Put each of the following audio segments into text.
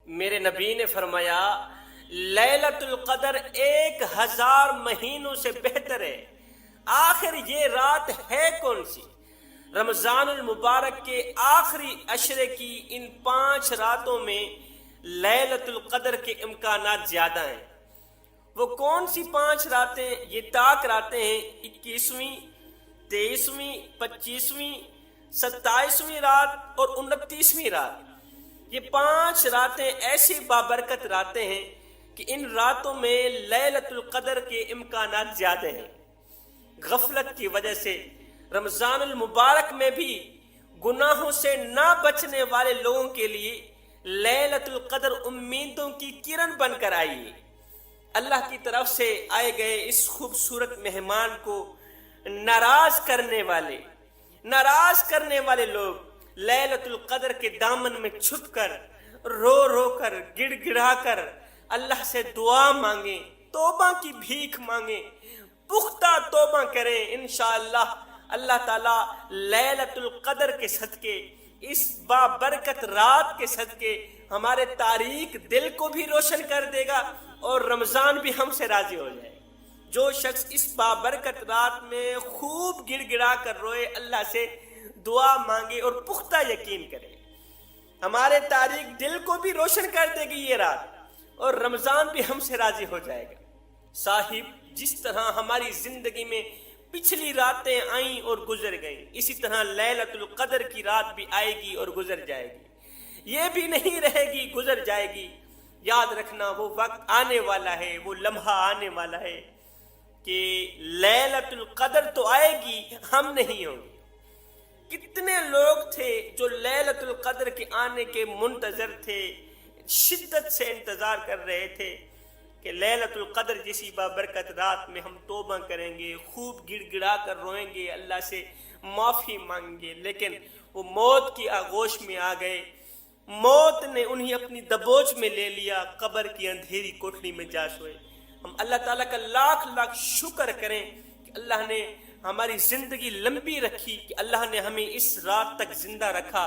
میرے نبی نے فرمایا لیلۃ القدر 1000 مہینوں سے بہتر ہے۔ آخر یہ رات ہے کون سی؟ رمضان المبارک کے آخری عشرے کی ان 5 راتوں میں لیلۃ القدر کے امکانات زیادہ ہیں۔ وہ کون سی 5 راتیں؟ یہ طاق راتیں ہیں 21ویں، 23ویں، 25ویں، 27ویں رات اور 29ویں رات۔ یہ 5 راتیں ایسی بابرکت راتیں ہیں کہ ان راتوں میں لیلۃ القدر کے امکانات زیادہ ہیں۔ غفلت کی وجہ سے رمضان المبارک میں بھی گناہوں سے نہ بچنے والے لوگوں کے لیے لیلۃ القدر امیدوں کی کرن بن کر آئی ہے۔ اللہ کی طرف سے آئے گئے اس خوبصورت مہمان کو ناراض کرنے والے لوگ لیلۃ القدر کے دامن میں چھپ کر رو رو کر گڑ گڑا کر اللہ سے دعا مانگیں، توبہ کی بھیک مانگیں، پختہ توبہ کریں۔ انشاءاللہ اللہ تعالیٰ لیلۃ القدر کے صدقے، اس بابرکت رات کے صدقے ہمارے تاریک دل کو بھی روشن کر دے گا اور رمضان بھی ہم سے راضی ہو جائے۔ جو شخص اس بابرکت رات میں خوب گڑ گڑا کر روئے، اللہ سے دعا مانگے اور پختہ یقین کرے، ہمارے تاریک دل کو بھی روشن کر دے گی یہ رات اور رمضان بھی ہم سے راضی ہو جائے گا۔ صاحب، جس طرح ہماری زندگی میں پچھلی راتیں آئیں اور گزر گئیں، اسی طرح لیلۃ القدر کی رات بھی آئے گی اور گزر جائے گی۔ یہ بھی نہیں رہے گی، گزر جائے گی۔ یاد رکھنا وہ وقت آنے والا ہے، وہ لمحہ آنے والا ہے کہ لیلۃ القدر تو آئے گی، ہم نہیں ہوں گے۔ کتنے لوگ تھے جو لیلۃ القدر کے آنے کے منتظر تھے، شدت سے انتظار کر رہے تھے کہ لیلۃ القدر جیسی بابرکت رات میں ہم توبہ کریں گے، خوب گڑ گڑا کر روئیں گے، اللہ سے معافی مانگیں گے، لیکن وہ موت کی آغوش میں آ گئے۔ موت نے انہیں اپنی دبوچ میں لے لیا، قبر کی اندھیری کوٹھری میں جا سوئے۔ ہم اللہ تعالیٰ کا لاکھ لاکھ شکر کریں کہ اللہ نے ہماری زندگی لمبی رکھی، کہ اللہ نے ہمیں اس رات تک زندہ رکھا۔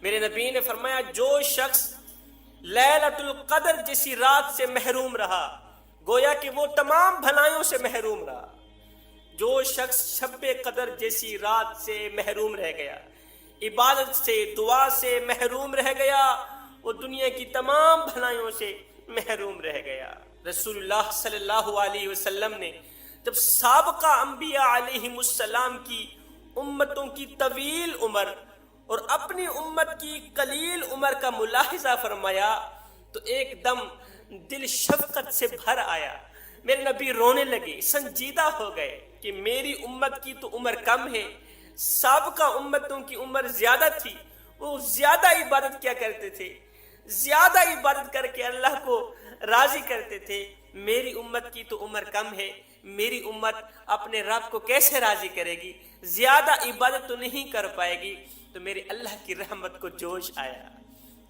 میرے نبی نے فرمایا جو شخص لیلۃ القدر جیسی رات سے محروم رہا، گویا کہ وہ تمام بھلائیوں سے محروم رہا۔ جو شخص شب قدر جیسی رات سے محروم رہ گیا، عبادت سے، دعا سے محروم رہ گیا، وہ دنیا کی تمام بھلائیوں سے محروم رہ گیا۔ رسول اللہ صلی اللہ علیہ وسلم نے جب سابقہ انبیاء علیہم السلام کی امتوں کی طویل عمر اور اپنی امت کی قلیل عمر کا ملاحظہ فرمایا تو ایک دم دل شفقت سے بھر آیا۔ میرے نبی رونے لگے، سنجیدہ ہو گئے کہ میری امت کی تو عمر کم ہے، سابقہ امتوں کی عمر زیادہ تھی، وہ زیادہ عبادت کیا کرتے تھے، زیادہ عبادت کر کے اللہ کو راضی کرتے تھے۔ میری امت کی تو عمر کم ہے، میری امت اپنے رب کو کیسے راضی کرے گی، زیادہ عبادت تو نہیں کر پائے گی۔ تو میرے اللہ کی رحمت کو جوش آیا،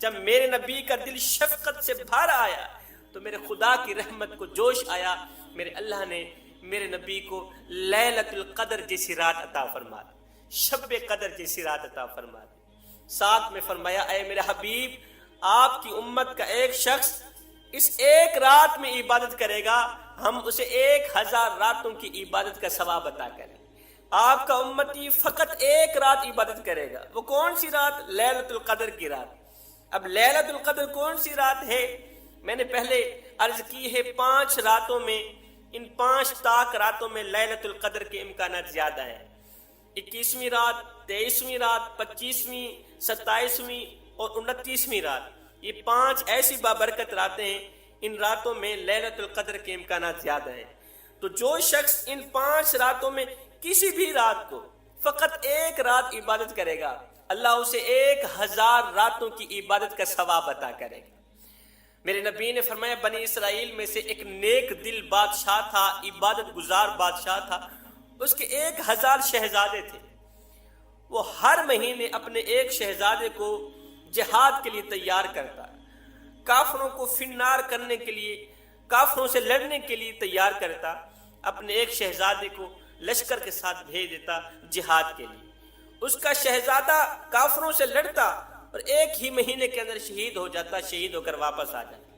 جب میرے نبی کا دل شفقت سے بھر آیا تو میرے خدا کی رحمت کو جوش آیا۔ میرے اللہ نے میرے نبی کو لیلۃ القدر جیسی رات عطا فرما دی، شب قدر جیسی رات عطا فرما دی۔ ساتھ میں فرمایا اے میرے حبیب، آپ کی امت کا ایک شخص اس ایک رات میں عبادت کرے گا، ہم اسے 1000 راتوں کی عبادت کا ثواب عطا کریں۔ آپ کا امتی فقط ایک رات عبادت کرے گا، وہ کون سی رات؟ لیلۃ القدر کی رات۔ اب لیلۃ القدر کون سی رات ہے؟ میں نے پہلے عرض کی ہے 5 راتوں میں، ان 5 طاق راتوں میں لیلۃ القدر کے امکانات زیادہ ہیں۔ 21ویں رات، 23ویں رات، 25ویں، 27ویں اور 29ویں رات، یہ 5 ایسی بابرکت راتیں ہیں، ان راتوں میں لیلۃ القدر کے امکانات زیادہ ہیں۔ تو جو شخص ان 5 راتوں میں کسی بھی رات کو فقط ایک رات عبادت کرے گا، اللہ اسے 1000 راتوں کی عبادت کا ثواب عطا کرے گا۔ میرے نبی نے فرمایا بنی اسرائیل میں سے ایک نیک دل بادشاہ تھا، عبادت گزار بادشاہ تھا، اس کے 1000 شہزادے تھے۔ وہ ہر مہینے اپنے ایک شہزادے کو جہاد کے لیے تیار کرتا، کافروں کو فنار کرنے کے لیے، کافروں سے لڑنے کے لیے تیار کرتا، اپنے ایک شہزادے کو لشکر کے ساتھ بھیج دیتا جہاد کے لیے۔ اس کا شہزادہ کافروں سے لڑتا اور ایک ہی مہینے کے اندر شہید ہو جاتا، شہید ہو کر واپس آ جاتا۔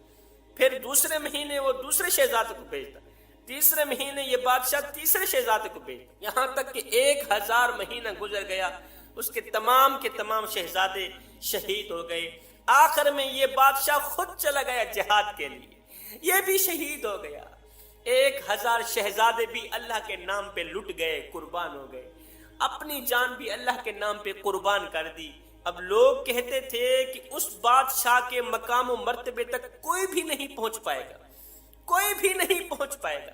پھر دوسرے مہینے وہ دوسرے شہزادے کو بھیجتا، تیسرے مہینے یہ بادشاہ تیسرے شہزادے کو بھیجتا، یہاں تک کہ 1000 مہینہ گزر گیا، اس کے تمام شہزادے شہید ہو گئے۔ آخر میں یہ بادشاہ خود چلا گیا جہاد کے لیے، یہ بھی شہید ہو گیا۔ 1000 شہزادے بھی اللہ کے نام پہ لٹ گئے، قربان ہو گئے، اپنی جان بھی اللہ کے نام پہ قربان کر دی۔ اب لوگ کہتے تھے کہ اس بادشاہ کے مقام و مرتبے تک کوئی بھی نہیں پہنچ پائے گا، کوئی بھی نہیں پہنچ پائے گا۔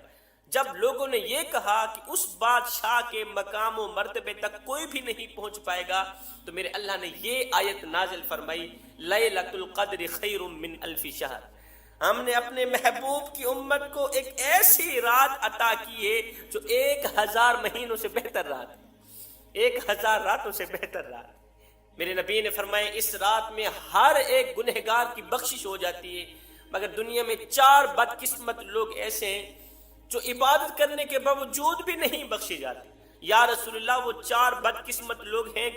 جب لوگوں نے یہ کہا کہ اس بادشاہ کے مقام و مرتبے تک کوئی بھی نہیں پہنچ پائے گا، تو میرے اللہ نے یہ آیت نازل فرمائی، لیلۃ القدر خیر من الف شہر۔ ہم نے اپنے محبوب کی امت کو ایک ایسی رات عطا کی ہے جو 1000 مہینوں سے بہتر رات ہے، 1000 راتوں سے بہتر رات۔ میرے نبی نے فرمایا اس رات میں ہر ایک گنہگار کی بخشش ہو جاتی ہے، مگر دنیا میں 4 بدقسمت لوگ ایسے ہیں جو عبادت کرنے کے باوجود بھی نہیں بخشے جاتے۔ یا رسول اللہ وہ 4 بدقسمت لوگ ہیں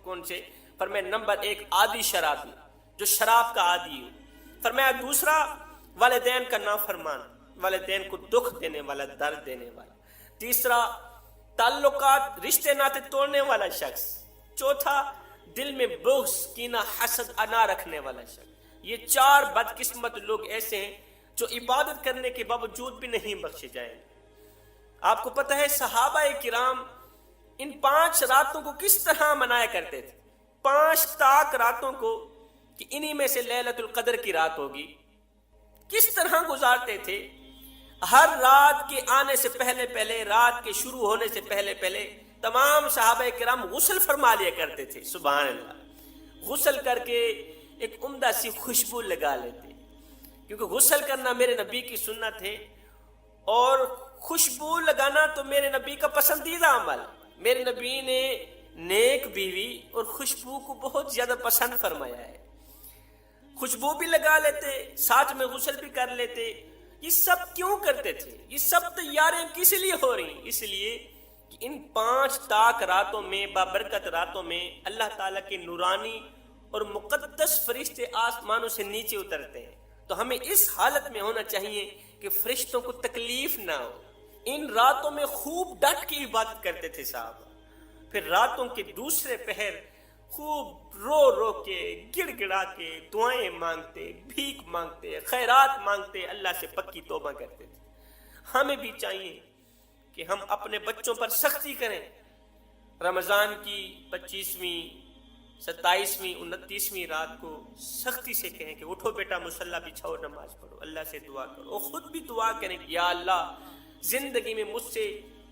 کون سے؟ فرمایا نمبر 1 عادی شرابی، جو شراب کا عادی ہو۔ فرمایا دوسرا والدین کا نافرمان، والدین کو دکھ دینے والا، درد دینے والا۔ تیسرا تعلقات، رشتے ناطے توڑنے والا شخص۔ چوتھا دل میں بغض، کینہ، حسد، انا رکھنے والا شخص۔ یہ 4 بدقسمت لوگ ایسے ہیں جو عبادت کرنے کے باوجود بھی نہیں بخشے جائیں۔ آپ کو پتہ ہے صحابہ کرام ان 5 راتوں کو کس طرح منایا کرتے تھے؟ 5 تاک راتوں کو کہ انہی میں سے لیلۃ القدر کی رات ہوگی، کس طرح گزارتے تھے؟ ہر رات کے آنے سے پہلے، رات کے شروع ہونے سے پہلے تمام صحابہ کرام غسل فرما لیا کرتے تھے۔ سبحان اللہ، غسل کر کے ایک عمدہ سی خوشبو لگا لیتے، کیونکہ غسل کرنا میرے نبی کی سنت ہے، اور خوشبو لگانا تو میرے نبی کا پسندیدہ عمل۔ میرے نبی نے نیک بیوی اور خوشبو کو بہت زیادہ پسند فرمایا ہے۔ خوشبو بھی لگا لیتے، ساتھ میں غسل بھی کر لیتے۔ یہ سب کیوں کرتے تھے؟ یہ سب تیاریاں کس لیے ہو رہی ہیں؟ اس لیے کہ ان 5 تاک راتوں میں، بابرکت راتوں میں اللہ تعالیٰ کے نورانی اور مقدس فرشتے آسمانوں سے نیچے اترتے ہیں۔ تو ہمیں اس حالت میں ہونا چاہیے کہ فرشتوں کو تکلیف نہ ہو۔ ان راتوں میں خوب ڈٹ کی عبادت کرتے تھے صاحب، پھر راتوں کے دوسرے پہر خوب رو رو کے، گڑ گڑا کے دعائیں مانگتے، بھیک مانگتے، خیرات مانگتے، اللہ سے پکی توبہ کرتے تھے۔ ہمیں بھی چاہیے کہ ہم اپنے بچوں پر سختی کریں، رمضان کی 25ویں، 27ویں، 29ویں رات کو سختی سے کہیں کہ اٹھو بیٹا مصلی بچھاؤ، نماز پڑھو، اللہ سے دعا کرو، اور خود بھی دعا کریں کہ یا اللہ زندگی میں مجھ سے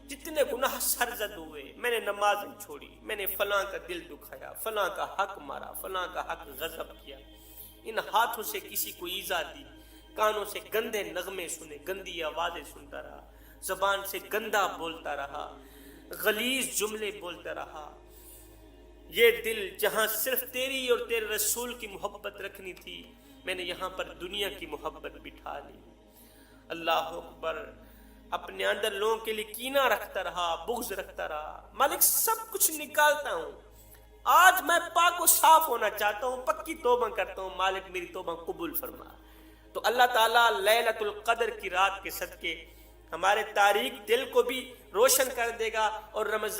جتنے گناہ سرزد ہوئے، میں نے نماز چھوڑی، میں نے فلاں کا دل دکھایا، فلاں کا حق مارا، فلاں کا حق غضب کیا، ان ہاتھوں سے کسی کو ایذا دی، کانوں سے گندے نغمے سنے، گندی آوازیں سنتا رہا، زبان سے گندا بولتا رہا، غلیظ جملے بولتا رہا۔ یہ دل جہاں صرف تیری اور تیرے رسول کی محبت رکھنی تھی، میں نے یہاں پر دنیا کی محبت بٹھا لی۔ اللہ اکبر، اپنے اندر لوگوں کے لیے کینہ رکھتا رہا، بغض رکھتا رہا۔ مالک سب کچھ نکالتا ہوں، آج میں پاک و صاف ہونا چاہتا ہوں، پکی توبہ کرتا ہوں، مالک میری توبہ قبول فرما۔ تو اللہ تعالیٰ لیلۃ القدر کی رات کے صدقے ہمارے تاریک دل کو بھی روشن کر دے گا، اور رمضان